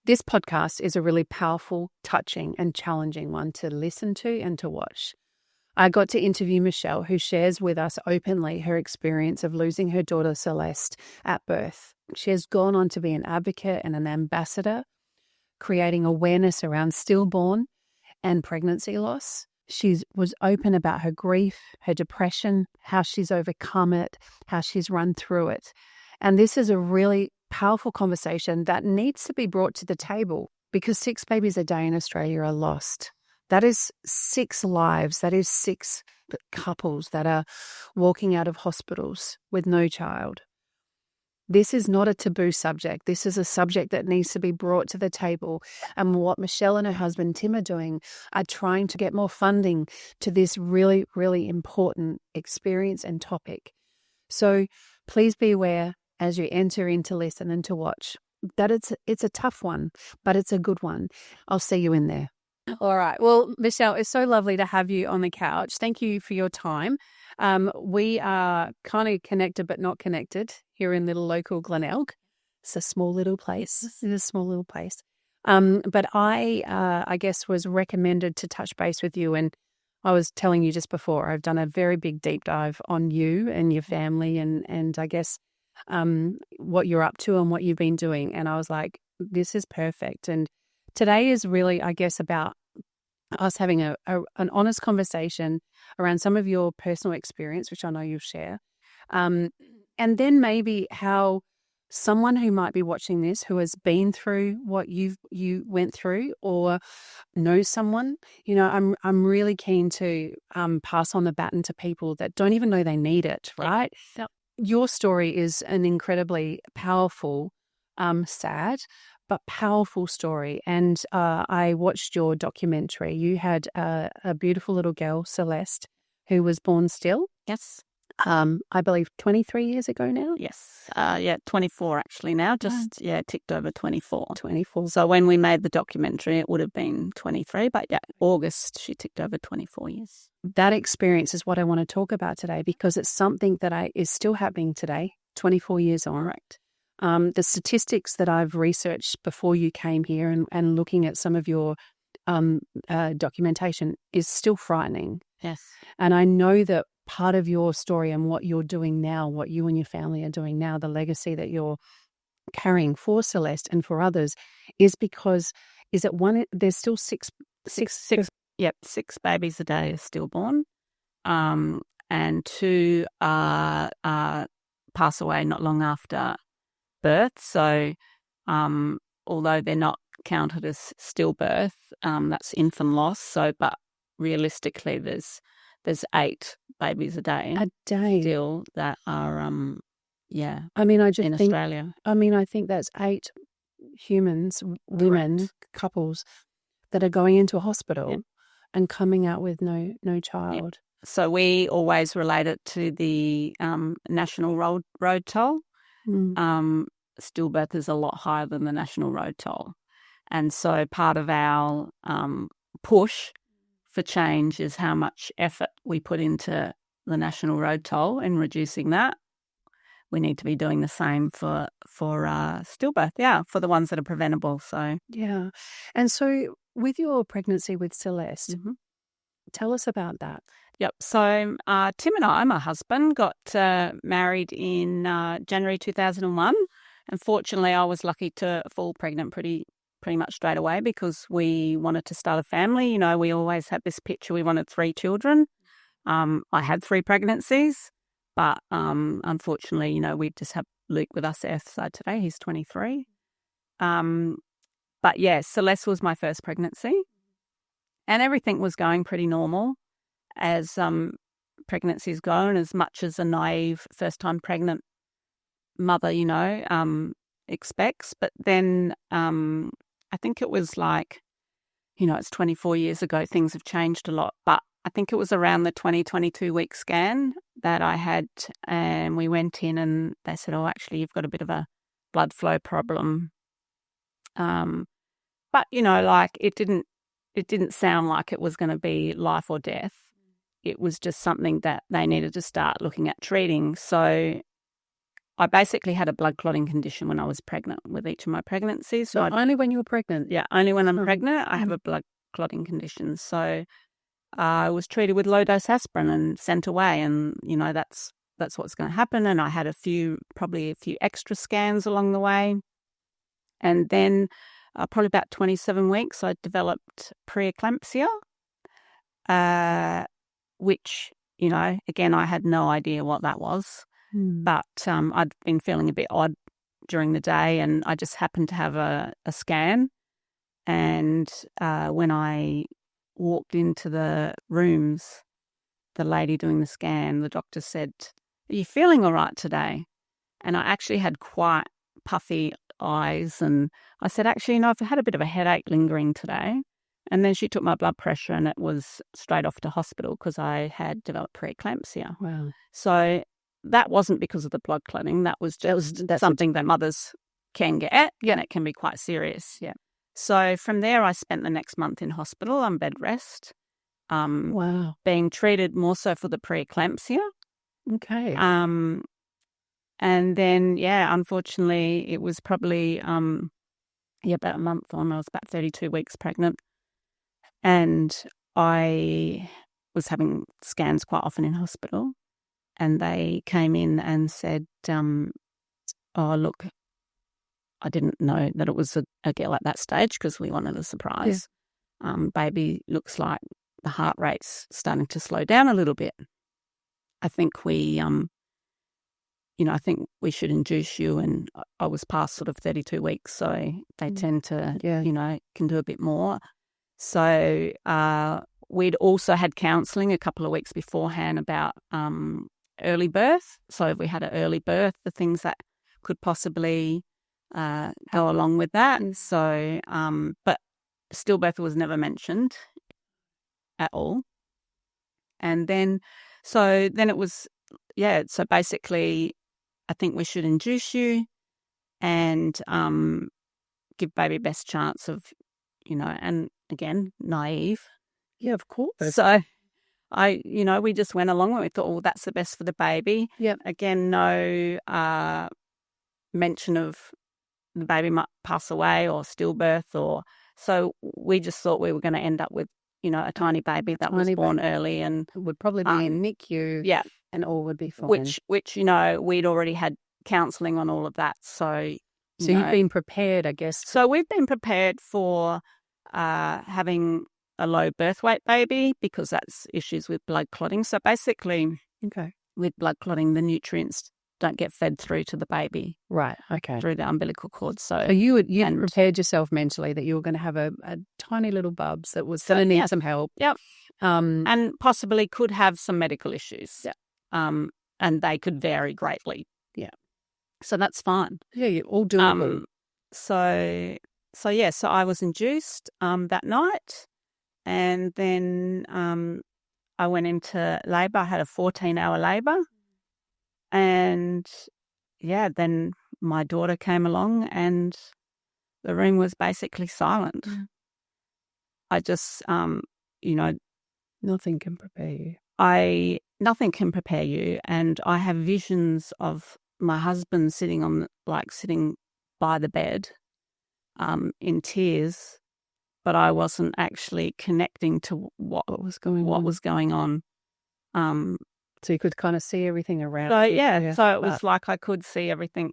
This podcast is a really powerful, touching, and challenging one to listen to and to watch. I got to interview Michelle, who shares with us openly her experience of losing her daughter Celeste at birth. She has gone on to be an advocate and an ambassador, creating awareness around stillborn and pregnancy loss. She was open about her grief, her depression, how she's overcome it, how she's run through it. And this is a really powerful conversation that needs to be brought to the table because 6 babies a day in Australia are lost. That is 6 lives. That is 6 couples that are walking out of hospitals with no child. This is not a taboo subject. This is a subject that needs to be brought to the table. And what Michelle and her husband Tim are doing are trying to get more funding to this really, really important experience and topic. So please be aware as you enter in to listen and to watch that it's a tough one, but it's a good one. I'll see you in there. All right. Well, Michelle, it's so lovely to have you on the couch. Thank you for your time. We are kind of connected but not connected here in little local Glenelg. It's a small little place. It is a small little place. But I guess was recommended to touch base with you. And I was telling you just before, I've done a very big deep dive on you and your family and I guess what you're up to and what you've been doing. And I was like, this is perfect. And today is really, I guess, about us having an honest conversation around some of your personal experience, which I know you'll share. And then maybe how someone who might be watching this who has been through what you went through or knows someone, I'm really keen to pass on the baton to people that don't even know they need it, right? Your story is an incredibly powerful, sad, but powerful story. And I watched your documentary. You had a beautiful little girl, Celeste, who was born still. Yes. I believe 23 years ago now. Yes. 24 actually now. Just, ticked over 24. 24. So when we made the documentary, it would have been 23. But August, she ticked over 24 years. That experience is what I want to talk about today because it's something that is still happening today, 24 years on. Correct. The statistics that I've researched before you came here and looking at some of your documentation is still frightening. Yes. And I know that part of your story and what you're doing now, what you and your family are doing now, the legacy that you're carrying for Celeste and for others is because there's still six. Yep, 6 babies a day are stillborn, and 2 pass away not long after birth. So, although they're not counted as stillbirth, that's infant loss. So, but realistically, there's 8 babies a day still that are I mean, I just in think, Australia. I mean, I think that's 8 humans, women, Correct. couples that are going into a hospital and coming out with no child. So we always relate it to the national road toll. Stillbirth is a lot higher than the national road toll. And so part of our push for change is how much effort we put into the national road toll and reducing that. We need to be doing the same for stillbirth, for the ones that are preventable. So yeah. And so with your pregnancy with Celeste, tell us about that. Yep. So Tim and I, my husband, got married in January 2001. Unfortunately, I was lucky to fall pregnant pretty much straight away because we wanted to start a family. You know, we always had this picture. We wanted 3 children. I had 3 pregnancies, but unfortunately, you know, we just have Luke with us side today. He's 23. But yeah, Celeste was my first pregnancy, and everything was going pretty normal as pregnancies go, and as much as a naive first-time pregnant mother, you know, expects. But then I think it was like, you know, it's 24 years ago, things have changed a lot. But I think it was around the 22-week scan that I had, and we went in and they said, oh, actually, you've got a bit of a blood flow problem. But, you know, like it didn't sound like it was going to be life or death. It was just something that they needed to start looking at treating. So I basically had a blood clotting condition when I was pregnant with each of my pregnancies. So only when you were pregnant? Yeah, only when I'm pregnant, I have a blood clotting condition. So I was treated with low-dose aspirin and sent away, and, that's what's going to happen. And I had probably a few extra scans along the way. And then probably about 27 weeks, I developed preeclampsia, which, again, I had no idea what that was. But I'd been feeling a bit odd during the day, and I just happened to have a scan. And when I walked into the rooms, the lady doing the scan, the doctor said, "Are you feeling all right today?" And I actually had quite puffy eyes, and I said, "Actually, I've had a bit of a headache lingering today." And then she took my blood pressure, and it was straight off to hospital because I had developed preeclampsia. Wow. So that wasn't because of the blood clotting. That was just something that mothers can get, and it can be quite serious. Yeah. So from there, I spent the next month in hospital on bed rest, Wow. being treated more so for the preeclampsia. Okay. And then, unfortunately, it was probably about a month on. I was about 32 weeks pregnant, and I was having scans quite often in hospital. And they came in and said, "Oh, look, I didn't know that it was a girl at that stage because we wanted a surprise. Baby looks like the heart rate's starting to slow down a little bit. I think we should induce you." And I was past sort of 32 weeks, so they tend to, can do a bit more. So we'd also had counselling a couple of weeks beforehand about early birth. So if we had an early birth, the things that could possibly go along with that. So, but stillbirth was never mentioned at all. And then, it was, so basically, I think we should induce you and give baby best chance of, and again, naive. Yeah, of course. So we just went along with it. We thought, well, that's the best for the baby. Yep. Again, no mention of the baby might pass away or stillbirth, so we just thought we were going to end up with, a tiny baby that was born early, and it would probably be in NICU. Yeah. And all would be fine. Which we'd already had counselling on all of that. So you've been prepared, I guess. So we've been prepared for having a low birth weight baby because that's issues with blood clotting. So basically, with blood clotting, the nutrients don't get fed through to the baby. Right, okay. Through the umbilical cord. So you prepared yourself mentally that you were going to have a tiny little bubs that was going to need some help. Yep. And possibly could have some medical issues. Yeah. And they could vary greatly. Yeah. So that's fine. Yeah, you're all doable. So I was induced that night, and then I went into labour. I had a 14-hour labour, and then my daughter came along, and the room was basically silent. I just, nothing can prepare you. Nothing can prepare you, and I have visions of my husband sitting by the bed, in tears, but I wasn't actually connecting to what was going on. So you could kind of see everything around. So it was like I could see everything.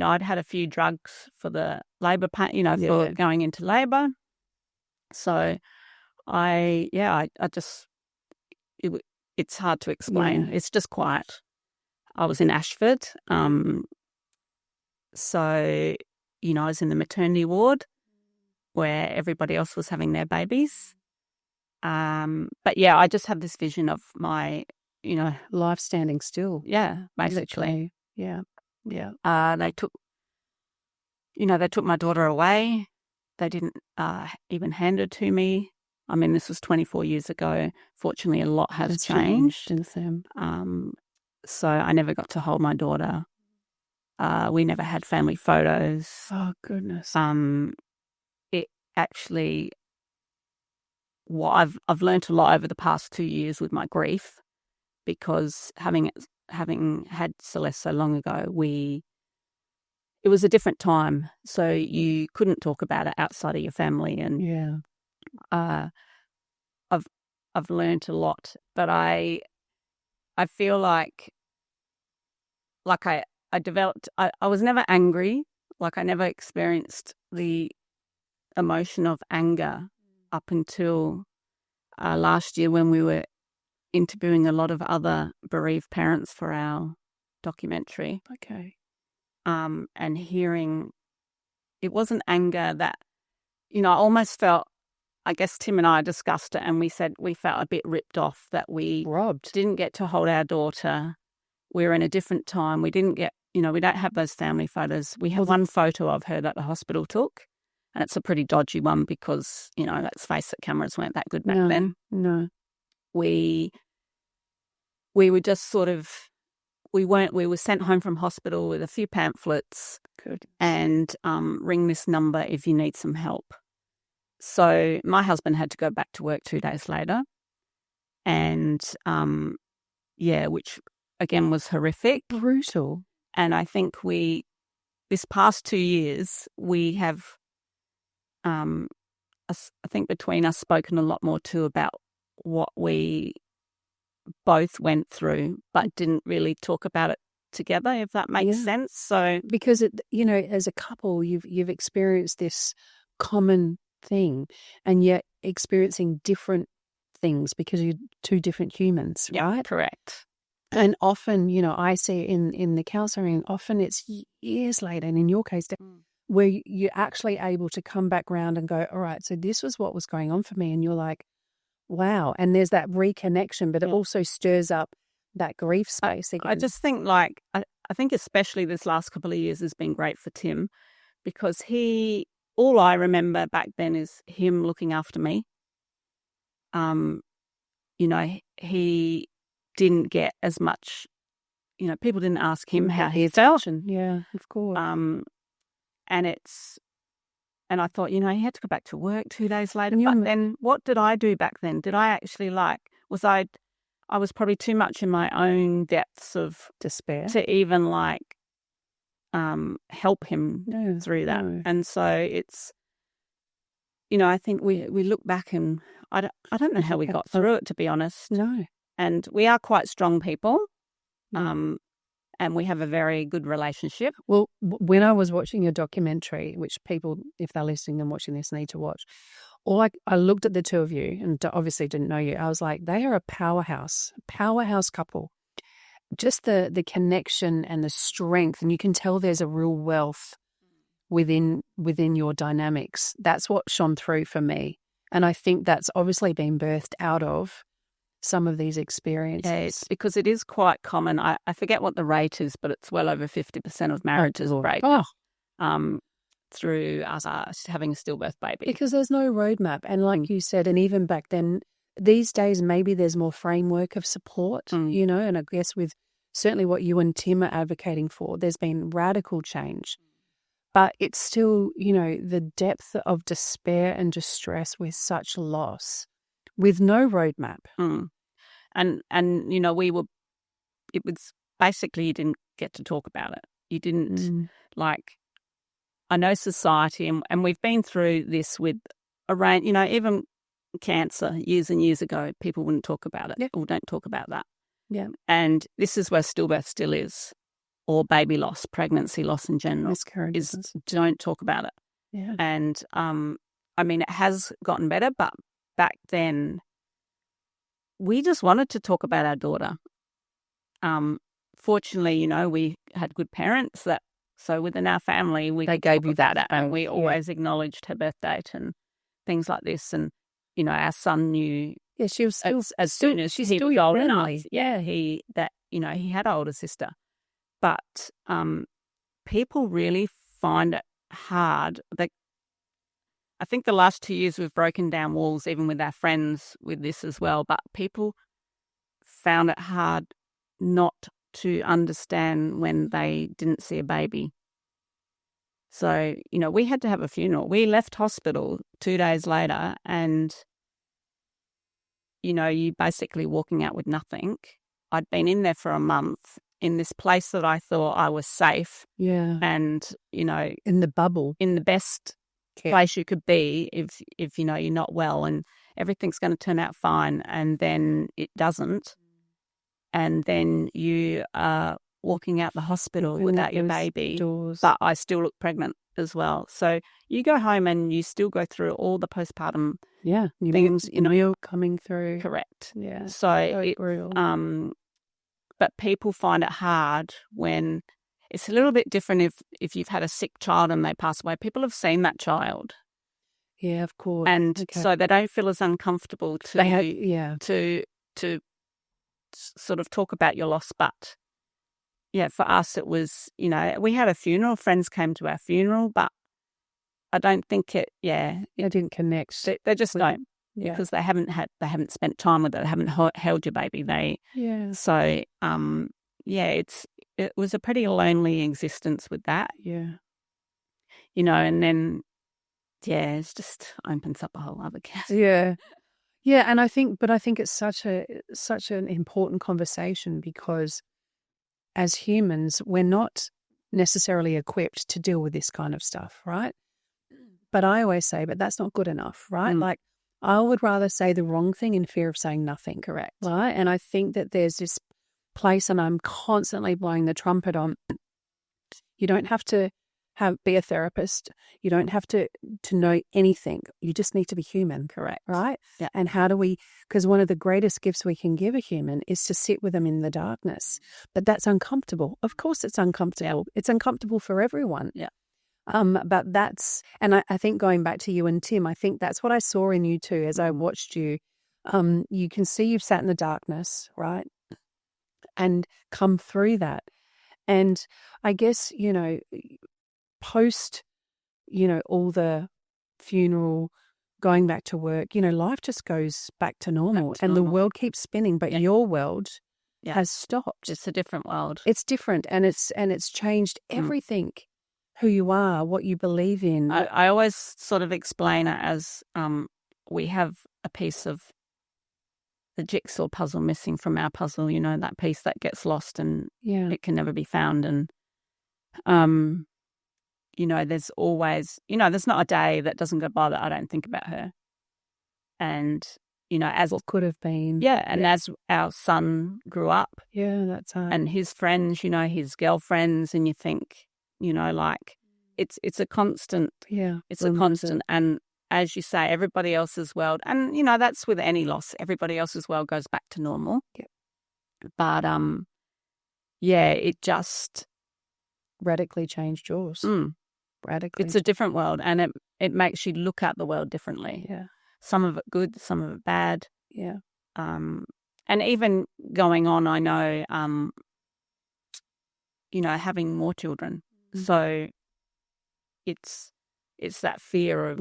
I'd had a few drugs for the labour pain, for going into labour. So I just, it's hard to explain. It's just quiet. I was in Ashford. So, I was in the maternity ward where everybody else was having their babies. But I just had this vision of my, life standing still. Yeah, basically. Yeah. Yeah. They took my daughter away. They didn't even hand her to me. I mean, this was 24 years ago. Fortunately, a lot has changed since then. So I never got to hold my daughter. We never had family photos. Oh, goodness. It actually, I've learned a lot over the past 2 years with my grief, because having having had Celeste so long ago, it was a different time, so you couldn't talk about it outside of your family. And I've learned a lot, but I feel like I developed. I was never angry. Like, I never experienced the emotion of anger up until last year, when we were interviewing a lot of other bereaved parents for our documentary. Okay. And hearing, it wasn't anger that, I almost felt, I guess Tim and I discussed it, and we said we felt a bit ripped off that we Robbed. didn't get to hold our daughter. We're in a different time. We didn't get, we don't have those family photos. We have one photo of her that the hospital took, and it's a pretty dodgy one because, let's face it, cameras weren't that good back then. No. We were just sort of, we were sent home from hospital with a few pamphlets. Good. And ring this number if you need some help. So my husband had to go back to work 2 days later. And, which again was horrific. Brutal. And I think this past 2 years, we have, I think between us, spoken a lot more too about what we both went through, but didn't really talk about it together, if that makes sense. So because as a couple, you've experienced this common thing, and yet experiencing different things because you're two different humans, right? Correct. And often, I see in the counselling, often it's years later, and in your case, where you're actually able to come back round and go, all right, so this was what was going on for me, and you're like, wow. And there's that reconnection, but it also stirs up that grief space again. I just think I think especially this last couple of years has been great for Tim, because all I remember back then is him looking after me. He didn't get as much, people didn't ask him how he felt. Yeah, of course. And I thought, he had to go back to work 2 days later. But then what did I do back then? Did I actually I was probably too much in my own depths of despair to even help him through that. No. And so it's, I think we look back and I don't know how we got through it, to be honest. No. And we are quite strong people. And we have a very good relationship. Well, when I was watching your documentary, which people, if they're listening and watching this, need to watch, I looked at the two of you and obviously didn't know you. I was like, they are a powerhouse couple. Just the connection and the strength, and you can tell there's a real wealth within your dynamics. That's what shone through for me. And I think that's obviously been birthed out of some of these experiences. Yes, because it is quite common. I forget what the rate is, but it's well over 50% of marriages break through us having a stillbirth baby. Because there's no roadmap. And like you said, and even back then, these days maybe there's more framework of support, and I guess with certainly what you and Tim are advocating for, there's been radical change. But it's still, the depth of despair and distress with such loss, with no roadmap. And it was basically, you didn't get to talk about it. You didn't I know society, and we've been through this with even cancer years and years ago, people wouldn't talk about it or don't talk about that. Yeah. And this is where stillbirth still is, or baby loss, pregnancy loss in general. Miscarriages. Don't talk about it. Yeah. And it has gotten better, but back then we just wanted to talk about our daughter. Fortunately, we had good parents so within our family, they gave you that, and we always acknowledged her birth date and things like this. And, our son knew. Yeah, she was still, as soon as she's he still was old friendly. enough. Yeah, he had an older sister. But people really find it hard. I think the last 2 years we've broken down walls, even with our friends, with this as well. But people found it hard not to understand when they didn't see a baby. So, we had to have a funeral. We left hospital 2 days later, and, you basically walking out with nothing. I'd been in there for a month in this place that I thought I was safe. Yeah. And, in the bubble, in the best place you could be if you're not well, and everything's going to turn out fine, and then it doesn't. And then you are walking out the hospital without your baby, but I still look pregnant as well. So you go home and you still go through all the postpartum things. You're coming through. Correct. Yeah. So real. but people find it hard when it's a little bit different if you've had a sick child and they pass away. People have seen that child. Yeah, of course. And so they don't feel as uncomfortable to sort of talk about your loss. But yeah, for us it was, we had a funeral, friends came to our funeral, but I don't think it didn't connect. They just don't. Yeah. Because they haven't spent time with it, they haven't held your baby. So it was a pretty lonely existence with that. Yeah. And then it just opens up a whole other can. Yeah. Yeah, and I think it's such an important conversation, because as humans, we're not necessarily equipped to deal with this kind of stuff, right? But I always say, but that's not good enough, right? Like, I would rather say the wrong thing in fear of saying nothing. Correct. Right? And I think that there's this place, and I'm constantly blowing the trumpet on, you don't have to be a therapist. You don't have to know anything. You just need to be human. Correct. Right? Yeah. And because one of the greatest gifts we can give a human is to sit with them in the darkness. But that's uncomfortable. Of course it's uncomfortable. Yeah. It's uncomfortable for everyone. Yeah. But I think going back to you and Tim, I think that's what I saw in you too as I watched you. You can see you've sat in the darkness, right? And come through that. And I guess, post, all the funeral, going back to work, life just goes back to normal, and the world keeps spinning, but your world has stopped. It's a different world. It's different, and it's changed everything. Who you are, what you believe in. I always sort of explain it as we have a piece of the jigsaw puzzle missing from our puzzle, that piece that gets lost and it can never be found. And, there's always, there's not a day that doesn't go by that I don't think about her. And, as what could have been. Yeah. And as our son grew up. Yeah, that's hard. And his friends, his girlfriends, and you think, like it's a constant. Yeah. It's a constant. And as you say, everybody else's world, and, that's with any loss, everybody else's world goes back to normal. Yep. But, it just radically changed yours. Radically. It's a different world, and it makes you look at the world differently. Yeah. Some of it good, some of it bad. Yeah. And even going on, I know, having more children. So it's that fear of.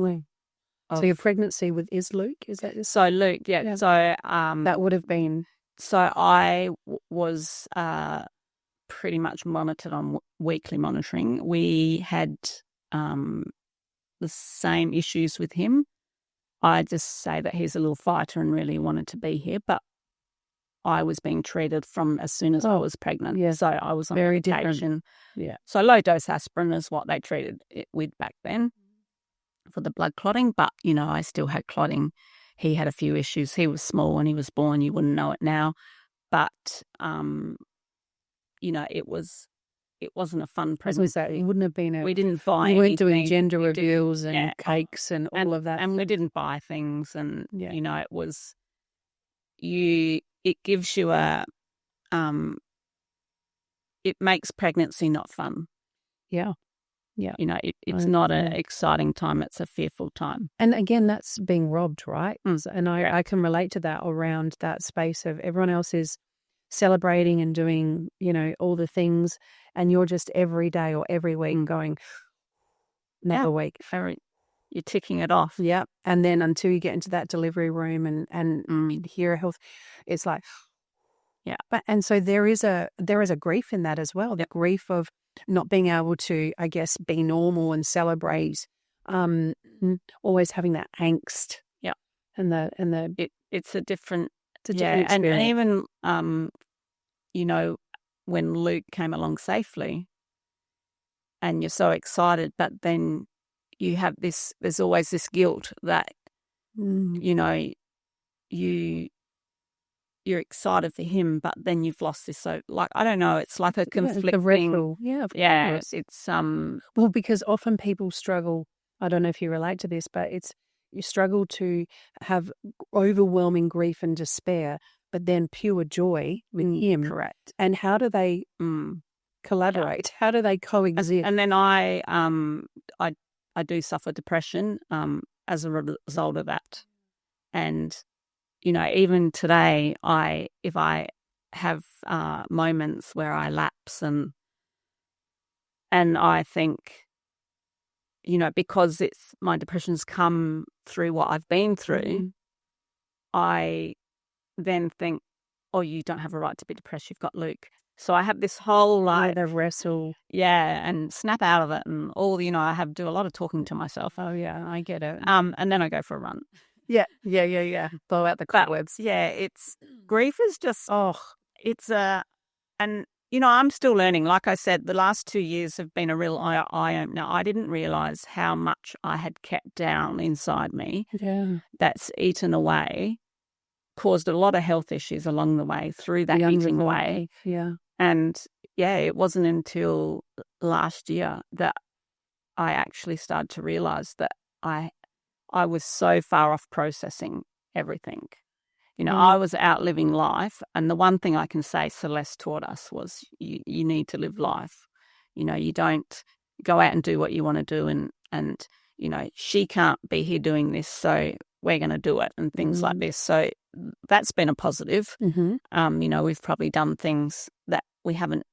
So your pregnancy is Luke? Is that this? So Luke, yeah. So that would have been. So I was pretty much monitored on weekly monitoring. We had the same issues with him. I just say that he's a little fighter and really wanted to be here, but I was being treated from as soon as I was pregnant. Yeah. So I was on very medication. Different. Yeah. So low dose aspirin is what they treated it with back then for the blood clotting. But, I still had clotting. He had a few issues. He was small when he was born. You wouldn't know it now. But, it wasn't a fun pregnancy. It wouldn't have been we didn't buy anything. We weren't doing gender reveals and cakes and all of that. And we didn't buy things. And, it was, it gives you it makes pregnancy not fun. Yeah. Yeah. It's not an exciting time. It's a fearful time. And again, that's being robbed, right? And I can relate to that around that space of everyone else is celebrating and doing, all the things. And you're just every day or every week going, another week. You're ticking it off. Yeah. And then until you get into that delivery room and hear health, it's like, yeah. And so there is a grief in that as well. The grief of not being able to, I guess, be normal and celebrate, always having that angst. Yeah. And it's a different experience. And even when Luke came along safely and you're so excited, but then you have there's always this guilt that, you're excited for him, but then you've lost this. So, I don't know, it's like a conflicting. The wrestle. Yeah, of course. It's well, because often people struggle. I don't know if you relate to this, but you struggle to have overwhelming grief and despair, but then pure joy with him. Correct. And how do they collaborate? Yeah. How do they coexist? And then I do suffer depression as a result of that. And even today, if I have moments where I lapse and I think, because my depression's come through what I've been through, I then think, oh, you don't have a right to be depressed. You've got Luke. So I have this whole the wrestle. Yeah, and snap out of it and all, I do a lot of talking to myself. Oh, yeah, I get it. And then I go for a run. Yeah. Blow out the cobwebs. Yeah, it's grief is just, and I'm still learning. Like I said, the last 2 years have been a real eye-opener. I didn't realise how much I had kept down inside me. Yeah. That's eaten away, caused a lot of health issues along the way through that eating away. Yeah. And it wasn't until last year that I actually started to realise that I was so far off processing everything. I was out living life. And the one thing I can say Celeste taught us was you need to live life. You don't go out and do what you want to do. And she can't be here doing this, so we're going to do it and things like this. So that's been a positive. We've probably done things that we haven't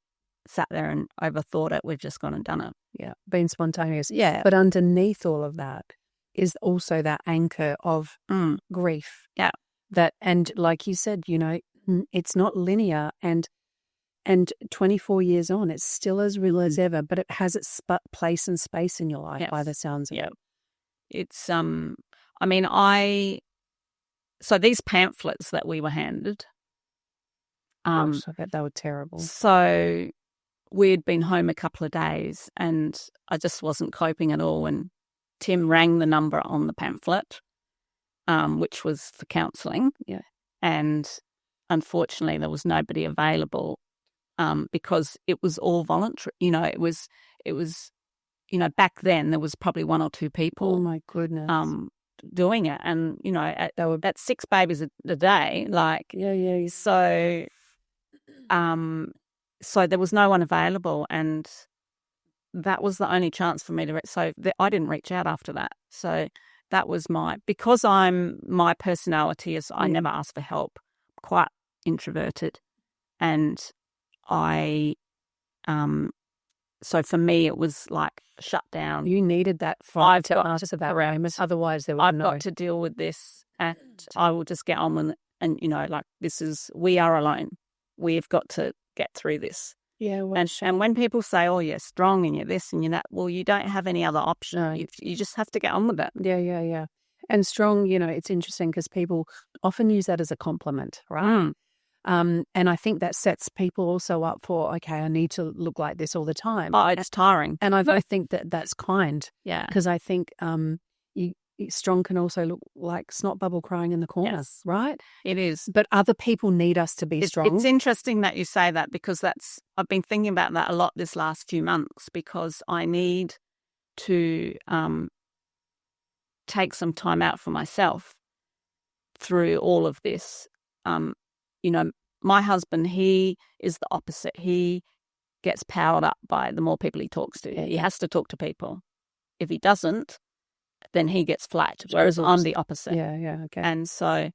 sat there and overthought it. We've just gone and done it. Yeah, been spontaneous. Yeah. But underneath all of that is also that anchor of grief. Yeah. That, and like you said, it's not linear, and 24 years on, it's still as real as ever, but it has its place and space in your life by the sounds of it. It's, so these pamphlets that we were handed. I bet they were terrible. So we'd been home a couple of days and I just wasn't coping at all. And Tim rang the number on the pamphlet, which was for counselling. Yeah. And unfortunately, there was nobody available because it was all voluntary. It was back then there was probably one or two people. Oh my goodness. Doing it, and they were at 6 babies a day. So there was no one available, and that was the only chance for me to. I didn't reach out after that. So that was because my personality is I never ask for help. Quite introverted, and so for me, it was like shut down. You needed that fight to ask about Ramus. Otherwise, there was got to deal with this, and I will just get on with it. And we are alone. We've got to get through this. Yeah. And when people say, "Oh, you're strong and you're this and you're that," well, you don't have any other option. No. You just have to get on with it. Yeah. And strong, it's interesting because people often use that as a compliment, right? And I think that sets people also up for, okay, I need to look like this all the time. Oh, it's tiring. And I think that's kind. Yeah. Because I think strong can also look like snot bubble crying in the corner, right? It is. But other people need us to be strong. It's interesting that you say that because I've been thinking about that a lot this last few months because I need to take some time out for myself through all of this. My husband, he is the opposite. He gets powered up by the more people he talks to. He has to talk to people. If he doesn't, then he gets flat, whereas I'm the opposite. Yeah, okay. And so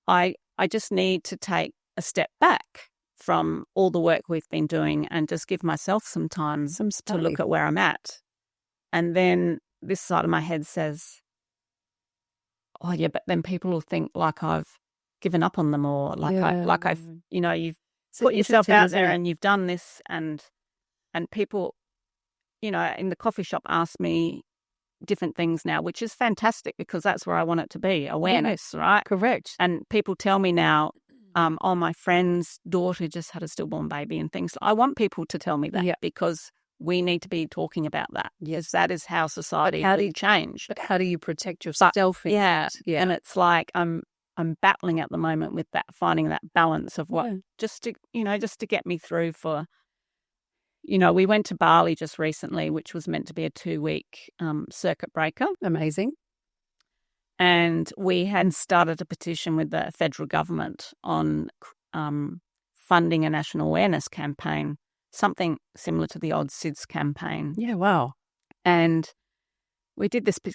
I just need to take a step back from all the work we've been doing and just give myself some time to look at where I'm at. And then this side of my head says, oh, yeah, but then people will think like I've given up on them or I've, you've put yourself out there and you've done this and people, in the coffee shop ask me different things now, which is fantastic because that's where I want it to be, awareness, right? Correct. And people tell me now, Oh, my friend's daughter just had a stillborn baby and things. I want people to tell me that because we need to be talking about that. Yes, that is how society will change. But how do you protect yourself? Yeah. And it's like I'm battling at the moment with that, finding that balance of what just to get me through for. We went to Bali just recently, which was meant to be a 2-week circuit breaker. Amazing. And we had started a petition with the federal government on funding a national awareness campaign, something similar to the old SIDS campaign. Yeah, wow. And we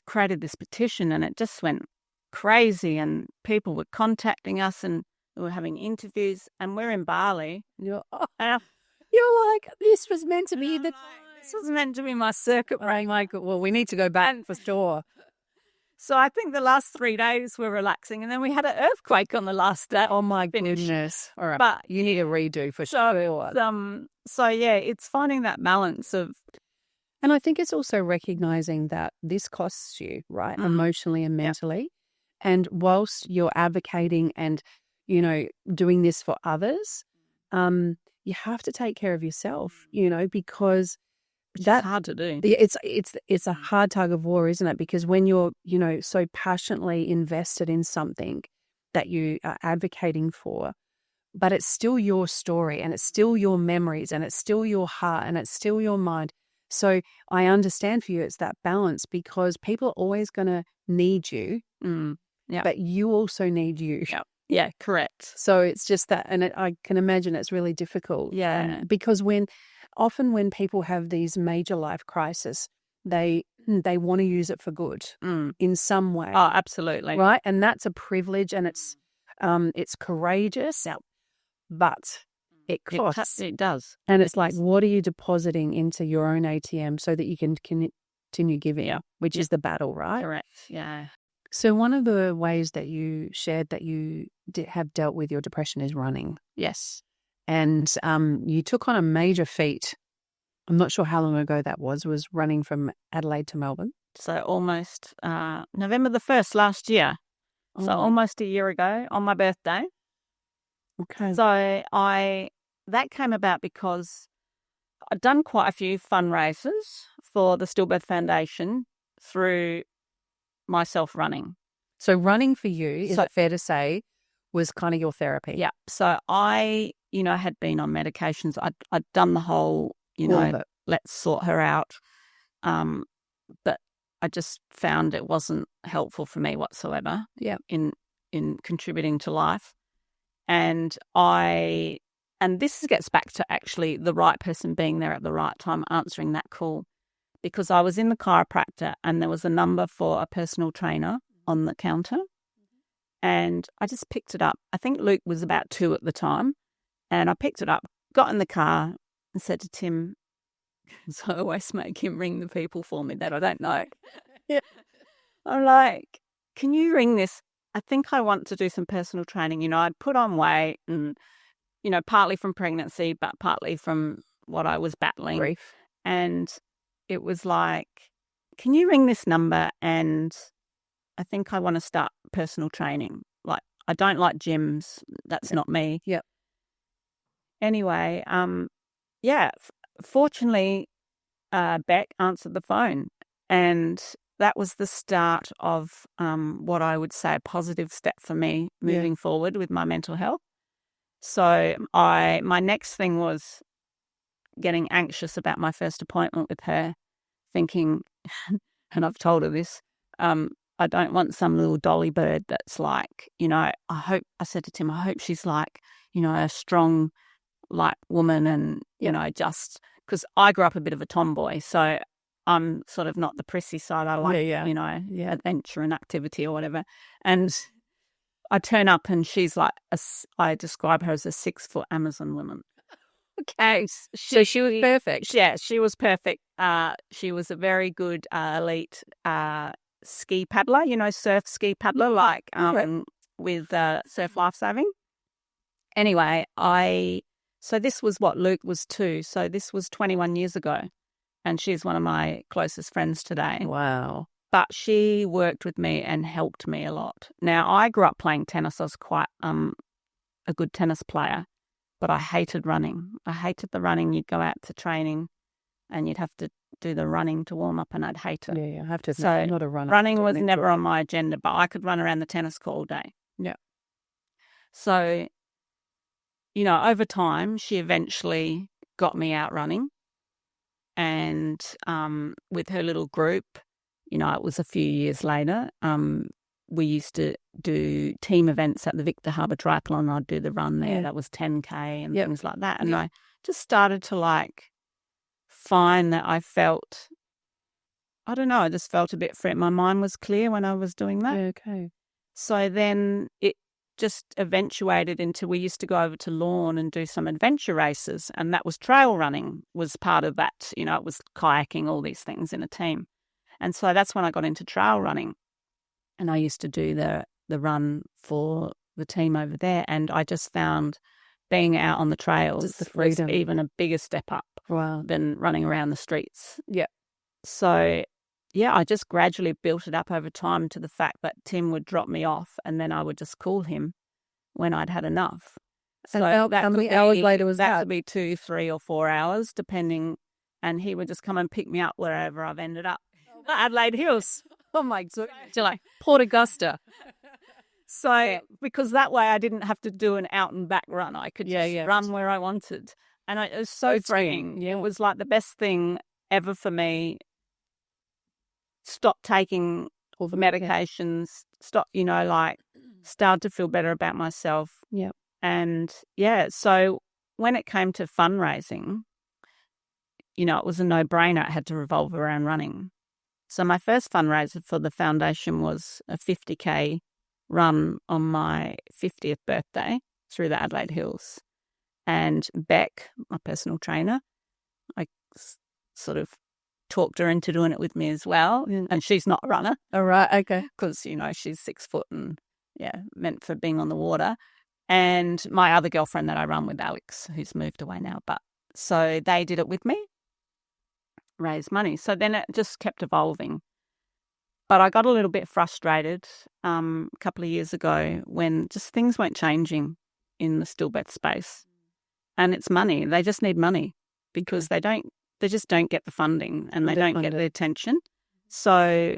created this petition, and it just went crazy, and people were contacting us, and we were having interviews, and we're in Bali. You're like, this was meant to be this was meant to be my circuit break. Oh my God. Well, we need to go back for sure. So I think the last 3 days were relaxing, and then we had an earthquake on the last day. Oh my goodness! All right, but you need a redo for sure. So yeah, it's finding that balance of, and I think it's also recognizing that this costs you, right, emotionally and mentally. And whilst you're advocating and doing this for others, you have to take care of yourself, because that's hard to do. It's a hard tug of war, isn't it? Because when you're, so passionately invested in something that you are advocating for, but it's still your story and it's still your memories and it's still your heart and it's still your mind. So I understand for you, it's that balance because people are always going to need you, but you also need you. Yeah, correct. So it's just that, and I can imagine it's really difficult. Yeah. Because often when people have these major life crises, they want to use it for good in some way. Oh, absolutely. Right? And that's a privilege, and it's courageous, but it costs. It does. And it's like, what are you depositing into your own ATM so that you can continue giving, which is the battle, right? Correct, yeah. So one of the ways that you shared that you have dealt with your depression is running. Yes. And you took on a major feat. I'm not sure how long ago that was running from Adelaide to Melbourne. So almost November the 1st last year. So almost a year ago on my birthday. Okay. So that came about because I'd done quite a few fundraisers for the Stillbirth Foundation through myself running. So running for you, is it fair to say, was kind of your therapy? Yeah. So I, had been on medications. I'd done the whole, let's sort her out. But I just found it wasn't helpful for me whatsoever. Yeah. In contributing to life. And this gets back to actually the right person being there at the right time, answering that call. Because I was in the chiropractor and there was a number for a personal trainer on the counter. And I just picked it up. I think Luke was about 2 at the time. And I picked it up, got in the car and said to Tim, so I always make him ring the people for me that I don't know. I'm like, can you ring this? I think I want to do some personal training. I'd put on weight and, partly from pregnancy, but partly from what I was battling. Grief. And it was like, can you ring this number? And I think I want to start personal training. Like, I don't like gyms. That's not me. Yep. Anyway, fortunately, Beck answered the phone. And that was the start of what I would say a positive step for me moving forward with my mental health. So my next thing was getting anxious about my first appointment with her, thinking, and I've told her this, I don't want some little dolly bird that's like, I said to Tim, I hope she's like, a strong, like woman and, just because I grew up a bit of a tomboy. So I'm sort of not the prissy side. I like, adventure and activity or whatever. And I turn up and she's like, I describe her as a 6-foot Amazon woman. Okay. So she was perfect. Yeah, she was perfect. She was a very good elite ski paddler, surf ski paddler, like with surf lifesaving. Anyway, so this was what Luke was 2. So this was 21 years ago. And she's one of my closest friends today. Wow. But she worked with me and helped me a lot. Now, I grew up playing tennis. I was quite a good tennis player, but I hated running. I hated the running. You'd go out to training and you'd have to do the running to warm up, and I'd hate it. Yeah, I have to admit, So I'm not a runner. running was never on my agenda, but I could run around the tennis court all day. Yeah. So, over time, she eventually got me out running. And with her little group, it was a few years later, we used to do team events at the Victor Harbour Triathlon. I'd do the run there. That was 10K and things like that. And I just started to find that I felt, I don't know, I just felt a bit free. My mind was clear when I was doing that. Okay. So then it just eventuated into, we used to go over to Lorne and do some adventure races, and that was trail running was part of that. It was kayaking, all these things in a team. And so that's when I got into trail running, and I used to do the run for the team over there, and I just found being out on the trails just the freedom. Was even a bigger step up than running around the streets. Yeah. So I just gradually built it up over time to the fact that Tim would drop me off and then I would just call him when I'd had enough. So how many hours later was that? That could be 2, 3 or 4 hours, depending. And he would just come and pick me up wherever I've ended up. Adelaide Hills. Oh, my God. July. Port Augusta. So because that way I didn't have to do an out and back run. I could just run where I wanted. And it was so freeing. Yeah. It was like the best thing ever for me. Stop taking all the medications, started to feel better about myself. Yeah. And so when it came to fundraising, it was a no-brainer. It had to revolve around running. So my first fundraiser for the foundation was a 50K run on my 50th birthday through the Adelaide Hills. And Beck, my personal trainer, I sort of talked her into doing it with me as well. And she's not a runner. All right, okay. Because, she's 6 foot and, meant for being on the water. And my other girlfriend that I run with, Alex, who's moved away now. But so they did it with me, raise money. So then it just kept evolving. But I got a little bit frustrated a couple of years ago when just things weren't changing in the stillbirth space. And it's money. They just need money because they just don't get the funding and they don't get the attention. So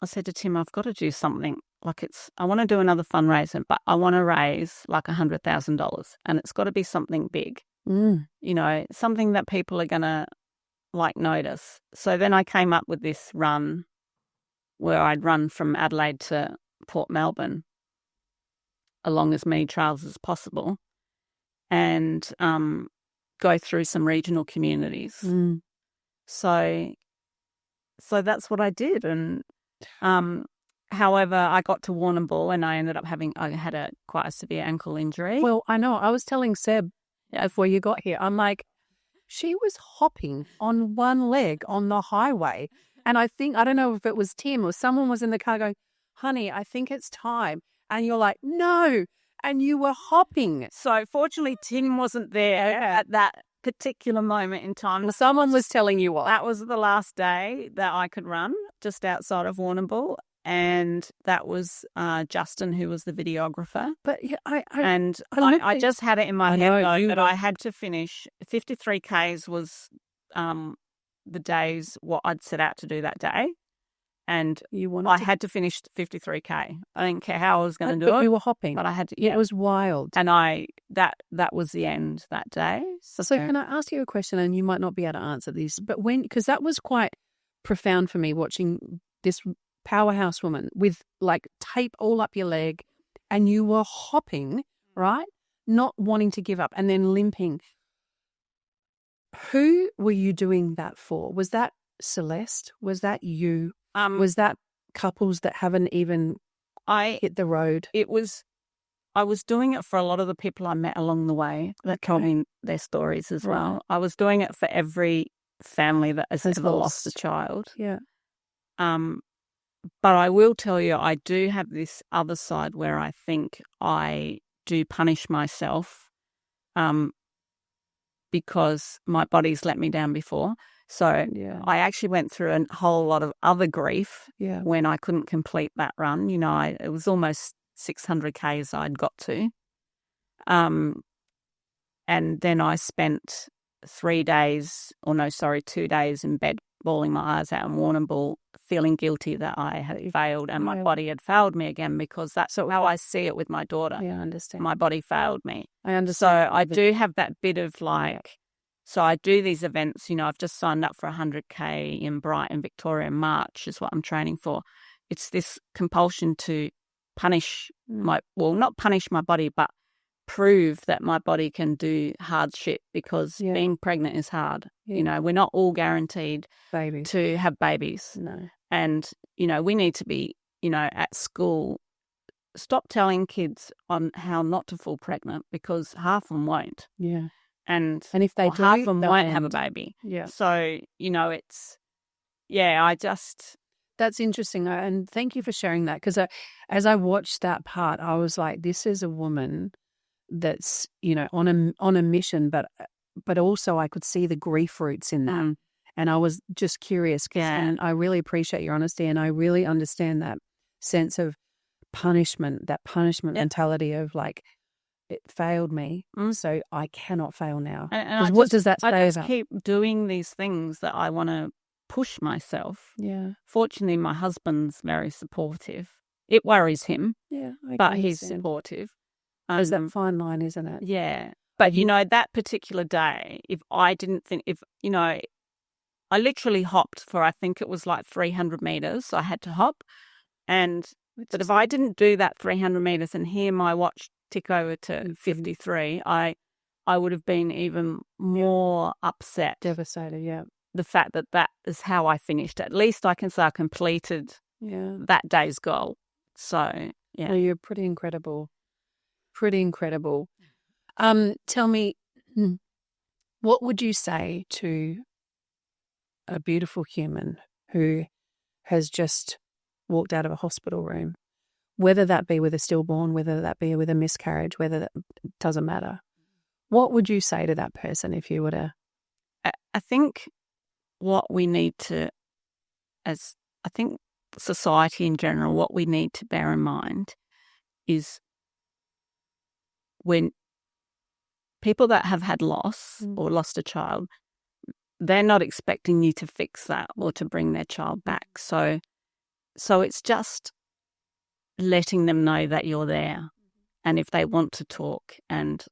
I said to Tim, I've got to do something. I want to do another fundraiser, but I want to raise $100,000 and it's got to be something big, something that people are going to notice. So then I came up with this run where I'd run from Adelaide to Port Melbourne along as many trails as possible and go through some regional communities. So that's what I did. And however, I got to Warrnambool and I ended up I had quite a severe ankle injury. Well, I know. I was telling Seb before you got here, I'm like, she was hopping on one leg on the highway. And I don't know if it was Tim or someone was in the car going, honey, I think it's time. And you're like, no. And you were hopping. So fortunately, Tim wasn't there at that particular moment in time. Someone was telling you what? That was the last day that I could run just outside of Warrnambool. And that was Justin, who was the videographer. But I just had it in my head that I had to finish. 53 Ks was the days what I'd set out to do that day. And I had to finish 53K. I didn't care how I was going to do it. You were hopping. But I had to. Yeah. It was wild. And that was the end that day. So can I ask you a question? And you might not be able to answer this, but because that was quite profound for me watching this powerhouse woman with tape all up your leg and you were hopping, right? Not wanting to give up and then limping. Who were you doing that for? Was that Celeste? Was that you? Was that couples that haven't even hit the road? I was doing it for a lot of the people I met along the way that told me their stories as well. I was doing it for every family that has ever lost a child. Yeah. But I will tell you, I do have this other side where I think I do punish myself because my body's let me down before. So I actually went through a whole lot of other grief when I couldn't complete that run. It was almost 600 Ks I'd got to. And then I spent 2 days in bed, bawling my eyes out and Warrnambool, feeling guilty that I had failed and my body had failed me again, because that's how I see it with my daughter. Yeah, I understand. My body failed me. I understand. So I do have that bit of like, so I do these events, I've just signed up for 100K in Brighton, Victoria, in March is what I'm training for. It's this compulsion to punish not punish my body, but prove that my body can do hard shit, because being pregnant is hard. Yeah. We're not all guaranteed to have babies. No. And, we need to be, at school, stop telling kids on how not to fall pregnant, because half of them won't. Yeah. And if they do, half of them won't have a baby. Yeah. So, That's interesting. And thank you for sharing that, because as I watched that part, I was like, this is a woman that's, on a mission, but also I could see the grief roots in that. And I was just curious. And I really appreciate your honesty, and I really understand that sense of punishment, mentality of like, it failed me, so I cannot fail now. And what does that say I just about? keep doing these things that I want to push myself. Yeah. Fortunately, my husband's very supportive. It worries him, but he's supportive. There's that fine line, isn't it? Yeah. But, that particular day, if I didn't think, I literally hopped for, I think it was like 300 meters. So I had to hop. But if I didn't do that 300 meters and hear my watch tick over to 53, I would have been even more upset. Devastated, yeah. The fact that is how I finished. At least I can say I completed that day's goal. So, yeah. No, you're pretty incredible. Pretty incredible. Tell me, what would you say to a beautiful human who has just walked out of a hospital room, whether that be with a stillborn, whether that be with a miscarriage, whether that doesn't matter? What would you say to that person if you were to? I think what we need to, society in general, what we need to bear in mind is when people that have had loss or lost a child, they're not expecting you to fix that or to bring their child back. So it's just letting them know that you're there, and if they want to talk, and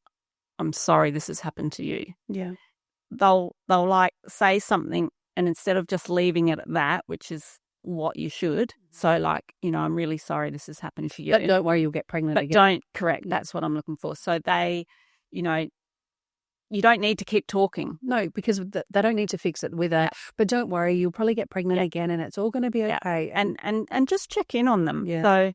I'm sorry this has happened to you. Yeah. They'll like say something, and instead of just leaving it at that, which is what you should. So like, I'm really sorry this has happened to you. But don't worry, you'll get pregnant again. Correct. That's what I'm looking for. So they, you don't need to keep talking. No, because they don't need to fix it with a, but don't worry, you'll probably get pregnant again, and it's all going to be okay. And just check in on them. Yeah. So,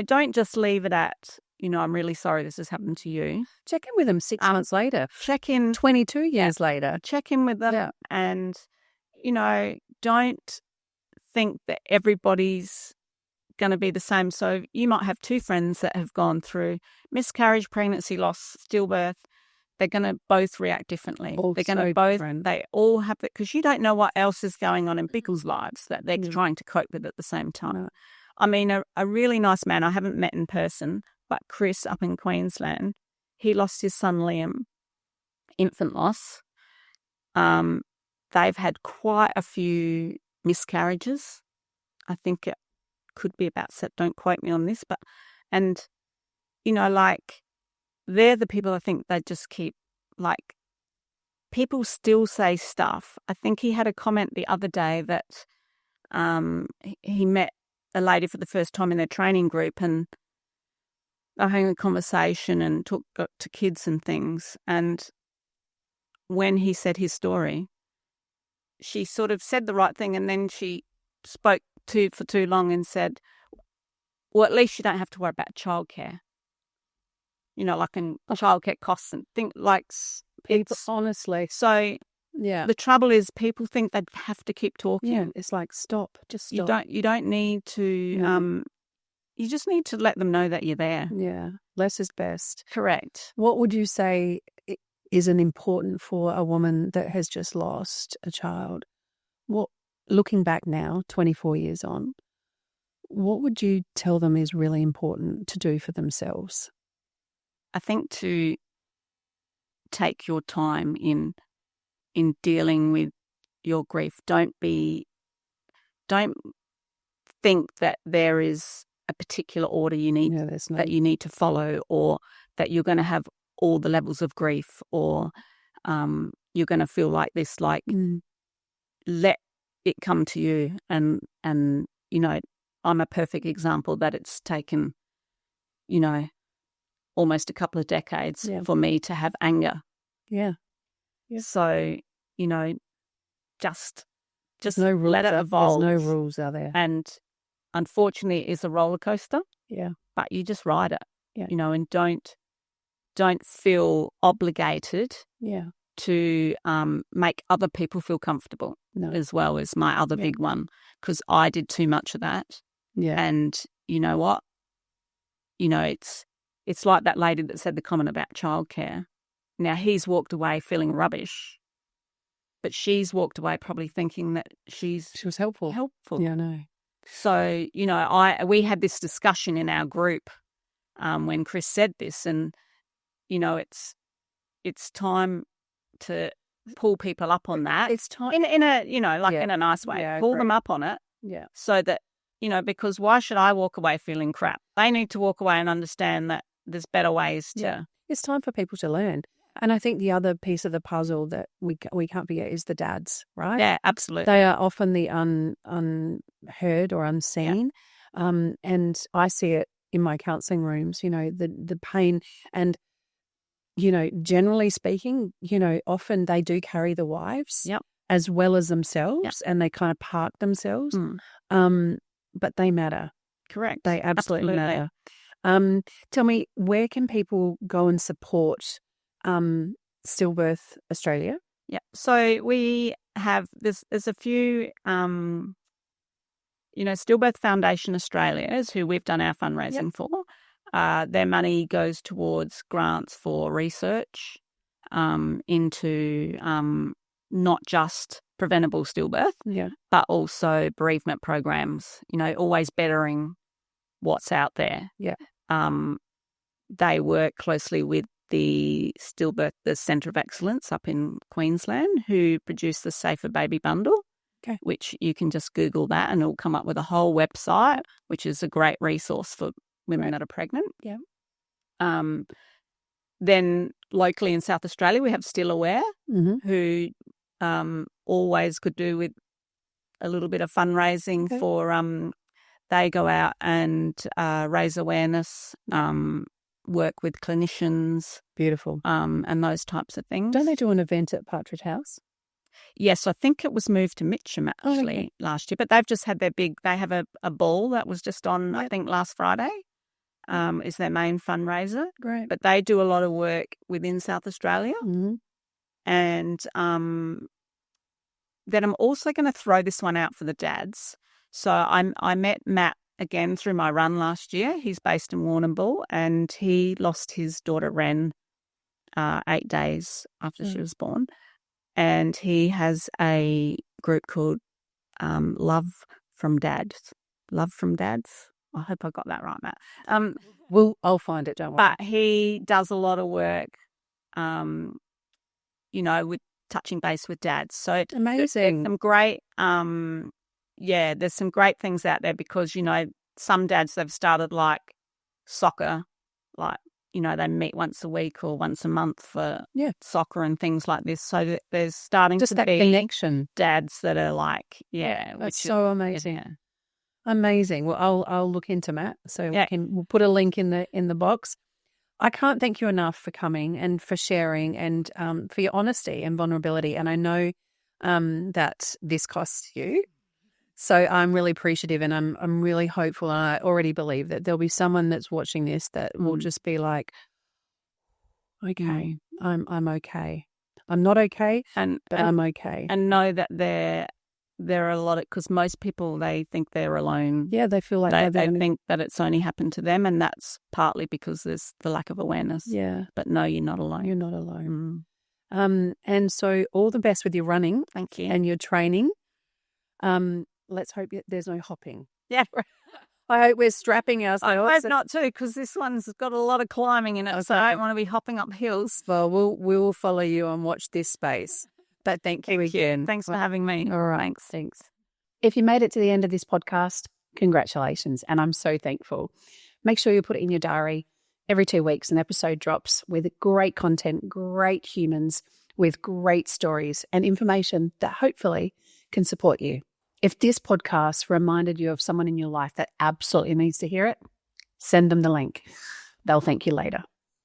don't just leave it at, I'm really sorry this has happened to you. Check in with them 6 months later. Check in 22 years later. Check in with them. And, don't think that everybody's going to be the same. So you might have two friends that have gone through miscarriage, pregnancy loss, stillbirth. They're going to both react differently. They're going to they all have it, because you don't know what else is going on in people's lives that they're trying to cope with at the same time. No. I mean, a really nice man I haven't met in person, but Chris up in Queensland, he lost his son Liam, infant loss. They've had quite a few miscarriages. I think it could be about set. Don't quote me on this, but, and, like, they're the people I think they just keep, like, people still say stuff. I think he had a comment the other day that he met a lady for the first time in their training group, and they're having a conversation and got to kids and things. And when he said his story, she sort of said the right thing, and then she spoke for too long and said, well, at least you don't have to worry about childcare. Like in childcare costs and things like people, honestly. So the trouble is people think they have to keep talking. Yeah, it's like stop, just stop. You don't need to. You just need to let them know that you're there. Yeah, less is best. Correct. What would you say is important for a woman that has just lost a child? What, looking back now, 24 years on, what would you tell them is really important to do for themselves? I think to take your time in dealing with your grief. Don't think that there is a particular order you need that you need to follow, or that you're going to have all the levels of grief, or you're going to feel like this. Like, let it come to you, and you know, I'm a perfect example that it's taken, you know, almost a couple of decades for me to have anger. Yeah. So, you know, just no rules, let it evolve. There's no rules out there. And unfortunately, it is a roller coaster. Yeah. But you just ride it. Yeah. You know, and don't feel obligated. Yeah. To make other people feel comfortable. No. As well as my other big one, because I did too much of that. Yeah. And you know what? You know, it's like that lady that said the comment about childcare. Now, he's walked away feeling rubbish, but she's walked away probably thinking that she was helpful. Yeah, I know. So, you know, we had this discussion in our group when Chris said this, and, you know, it's time to pull people up on that. It's time. In a, you know, like in a nice way. Yeah, pull them up on it. Yeah. So that, you know, because why should I walk away feeling crap? They need to walk away and understand that there's better ways to. Yeah. It's time for people to learn. And I think the other piece of the puzzle that we can't forget is the dads, right? Yeah, absolutely. They are often the unheard or unseen. Yeah. And I see it in my counselling rooms, you know, the pain. And, you know, generally speaking, you know, often they do carry the wives as well as themselves, and they kind of park themselves. But they matter. Correct. They absolutely matter. Tell me, where can people go and support Stillbirth Australia? Yeah. So we have there's a few you know, Stillbirth Foundation Australia is who we've done our fundraising for. Their money goes towards grants for research into not just preventable stillbirth, but also bereavement programs, you know, always bettering what's out there. Yeah. They work closely with the Centre of Excellence up in Queensland, who produce the Safer Baby Bundle, which you can just Google that and it'll come up with a whole website, which is a great resource for women that are pregnant. Yeah. Then locally in South Australia, we have Still Aware, who always could do with a little bit of fundraising for. They go out and raise awareness, work with clinicians. Beautiful. And those types of things. Don't they do an event at Partridge House? Yes, I think it was moved to Mitcham actually last year, but they've just had they have a ball that was just on, I think, last Friday. Is their main fundraiser. Great. But they do a lot of work within South Australia. And then I'm also going to throw this one out for the dads. So I met Matt again through my run last year. He's based in Warrnambool, and he lost his daughter Ren 8 days after she was born. And he has a group called Love from Dads. Love from Dads. I hope I got that right, Matt. I'll find it, don't worry. But he does a lot of work, you know, with touching base with dads. So amazing. There's some great, there's some great things out there because, you know, some dads, they've started like soccer, like, you know, they meet once a week or once a month for soccer and things like this. So that there's starting just to that be connection. Dads that are like, that's so amazing. Yeah. Amazing. Well, I'll look into Matt. So we'll put a link in the box. I can't thank you enough for coming and for sharing and for your honesty and vulnerability. And I know that this costs you. So I'm really appreciative, and I'm really hopeful, and I already believe that there'll be someone that's watching this that will just be like, okay, I'm okay. I'm not okay, but I'm okay. And know that there are a lot of, because most people, they think they're alone. Yeah, they feel like they think that it's only happened to them, and that's partly because there's the lack of awareness. Yeah. But no, you're not alone. You're not alone. And so all the best with your running. Thank you. And your training. Let's hope there's no hopping. Yeah. I hope we're strapping I ourselves. hope not too, because this one's got a lot of climbing in it, so I don't want to be hopping up hills. Well, we will follow you and watch this space. But thank you again. Thanks for having me. All right. Thanks. If you made it to the end of this podcast, congratulations. And I'm so thankful. Make sure you put it in your diary. Every 2 weeks, an episode drops with great content, great humans, with great stories and information that hopefully can support you. If this podcast reminded you of someone in your life that absolutely needs to hear it, send them the link. They'll thank you later.